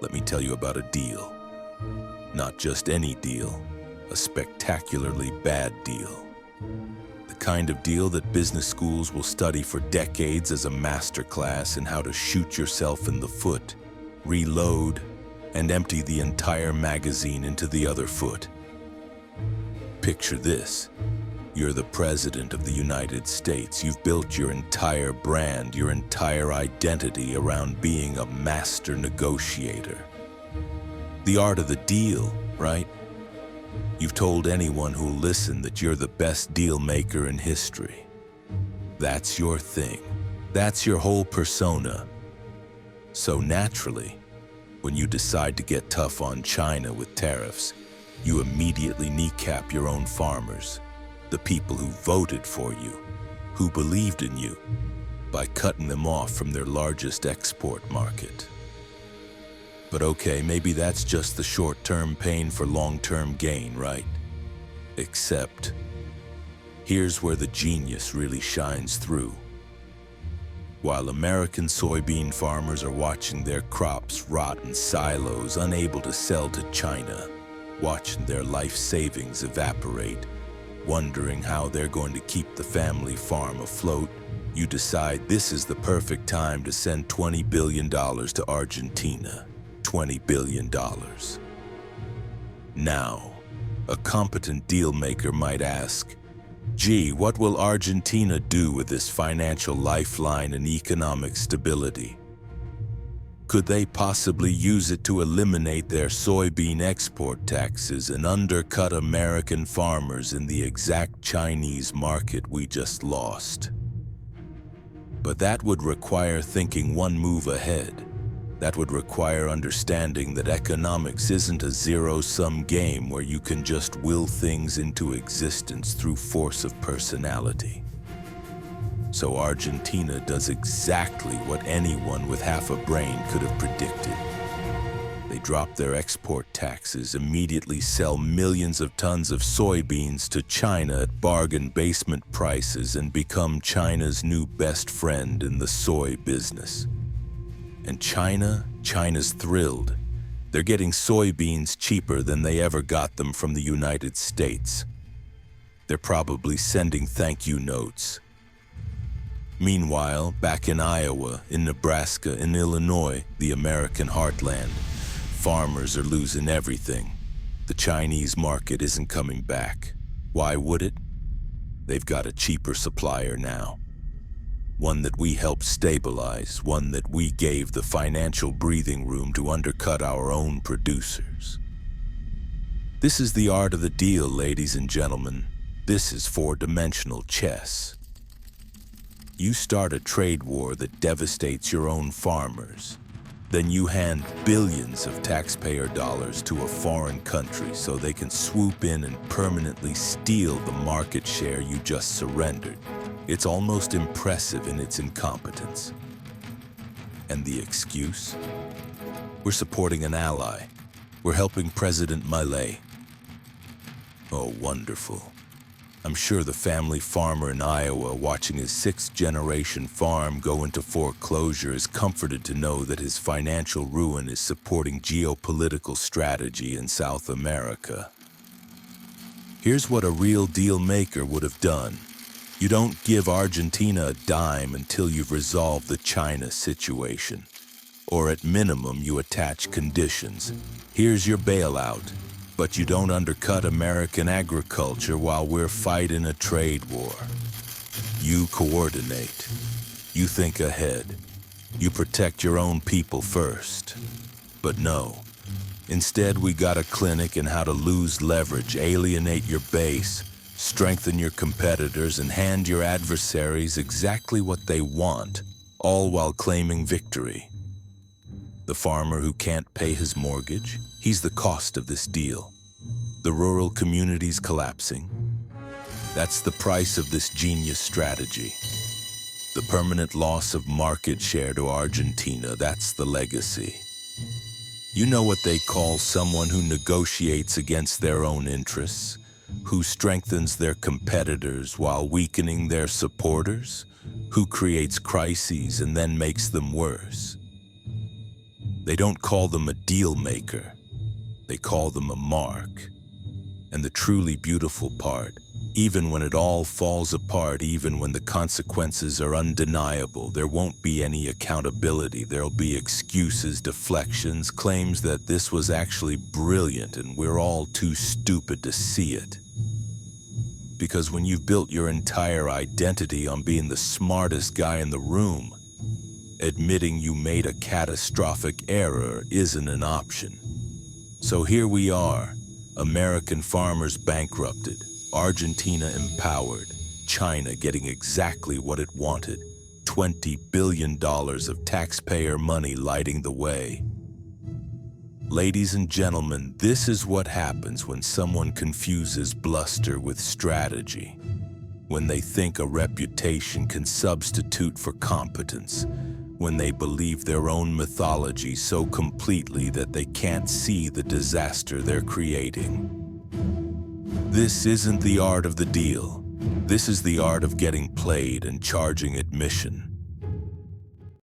Let me tell you about a deal. Not just any deal, a spectacularly bad deal. The kind of deal that business schools will study for decades as a masterclass in how to shoot yourself in the foot, reload, and empty the entire magazine into the other foot. Picture this. You're the president of the United States. You've built your entire brand, your entire identity around being a master negotiator. The art of the deal, right? You've told anyone who'll listen that you're the best deal maker in history. That's your thing. That's your whole persona. So naturally, when you decide to get tough on China with tariffs, you immediately kneecap your own farmers, the people who voted for you, who believed in you, by cutting them off from their largest export market. But okay, maybe that's just the short-term pain for long-term gain, right? Except, here's where the genius really shines through. While American soybean farmers are watching their crops rot in silos, unable to sell to China, watching their life savings evaporate, wondering how they're going to keep the family farm afloat, you decide this is the perfect time to send $20 billion to Argentina. $20 billion. Now, a competent deal maker might ask, gee, what will Argentina do with this financial lifeline and economic stability? Could they possibly use it to eliminate their soybean export taxes and undercut American farmers in the exact Chinese market we just lost? But that would require thinking one move ahead. That would require understanding that economics isn't a zero-sum game where you can just will things into existence through force of personality. So Argentina does exactly what anyone with half a brain could have predicted. They drop their export taxes, immediately sell millions of tons of soybeans to China at bargain basement prices, and become China's new best friend in the soy business. And China's thrilled. They're getting soybeans cheaper than they ever got them from the United States. They're probably sending thank you notes. Meanwhile, back in Iowa, in Nebraska, in Illinois, the American heartland, farmers are losing everything. The Chinese market isn't coming back. Why would it? They've got a cheaper supplier now. One that we helped stabilize, one that we gave the financial breathing room to undercut our own producers. This is the art of the deal, ladies and gentlemen. This is four-dimensional chess. You start a trade war that devastates your own farmers. Then you hand billions of taxpayer dollars to a foreign country so they can swoop in and permanently steal the market share you just surrendered. It's almost impressive in its incompetence. And the excuse? We're supporting an ally. We're helping President Milei. Oh, wonderful. I'm sure the family farmer in Iowa watching his sixth-generation farm go into foreclosure is comforted to know that his financial ruin is supporting geopolitical strategy in South America. Here's what a real deal maker would have done. You don't give Argentina a dime until you've resolved the China situation. Or at minimum, you attach conditions. Here's your bailout, but you don't undercut American agriculture while we're fighting a trade war. You coordinate. You think ahead. You protect your own people first. But no. Instead, we got a clinic in how to lose leverage, alienate your base, strengthen your competitors, and hand your adversaries exactly what they want, all while claiming victory. The farmer who can't pay his mortgage, he's the cost of this deal. The rural communities collapsing, that's the price of this genius strategy. The permanent loss of market share to Argentina, that's the legacy. You know what they call someone who negotiates against their own interests? Who strengthens their competitors while weakening their supporters? Who creates crises and then makes them worse? They don't call them a deal maker. They call them a mark. And the truly beautiful part, even when it all falls apart, even when the consequences are undeniable, there won't be any accountability. There'll be excuses, deflections, claims that this was actually brilliant and we're all too stupid to see it. Because when you've built your entire identity on being the smartest guy in the room, admitting you made a catastrophic error isn't an option. So here we are, American farmers bankrupted, Argentina empowered, China getting exactly what it wanted, $20 billion of taxpayer money lighting the way. Ladies and gentlemen, this is what happens when someone confuses bluster with strategy, when they think a reputation can substitute for competence, when they believe their own mythology so completely that they can't see the disaster they're creating. This isn't the art of the deal. This is the art of getting played and charging admission.